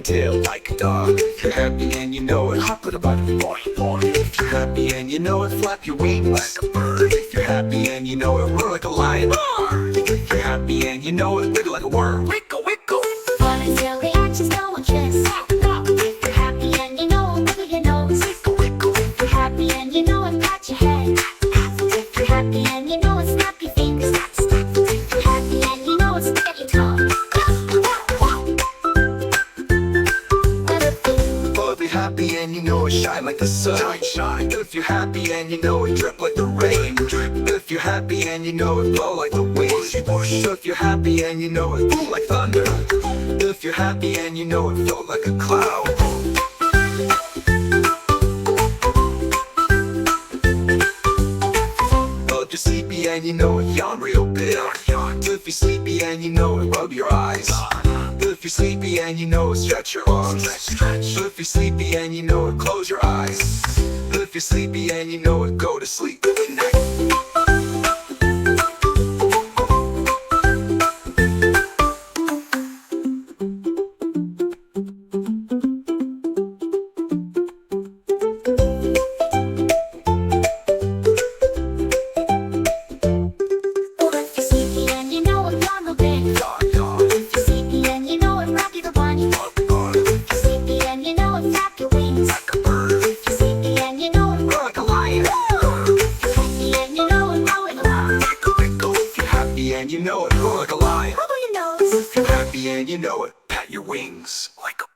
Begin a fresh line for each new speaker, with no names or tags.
tail like a dog. If you're happy and you know it, hop with a button. If you're happy and you know it, flap your wings like a bird. If you're happy and you know it, roar like a lion. If you're happy and you know it, wiggle like a worm. Wiggle, wiggle.
Fun and silly actions no one cares. If you're happy and you know it, wiggle your nose.
Wiggle, wiggle.
If you're happy and you know it, pat your head. If you're happy and you know it, snap your fingers. If you're happy and you know it, stick out your tongue.
Oh, if you're happy and you know it, shine like the sun. Shine, shine. If you're happy and you know it, drip like the rain. Drip. If you're happy and you know it, blow like the wind. If you're happy and you know it, boom like thunder. If you're happy and you know it, float like a cloud. Oh, if you're sleepy and you know it, yawn real big. If you're sleepy and you know it, rub your eyes. If you're sleepy and you know it, stretch your arms. If you're sleepy and you know it, close your eyes. If you're sleepy and you know it, go to sleep. Good night.
If you're sleepy and you know it, yawn real big. If you're sleepy and you know it, rocky the bunny. If you're sleepy and you know it, flap your wings. If you're sleepy and you know it,
Roar like a lion.
if you're happy and you know it, roll it around.
If you're happy and you know it, roar like a lion.
Wiggle your nose.
If you're happy and you know it, pat your wings like a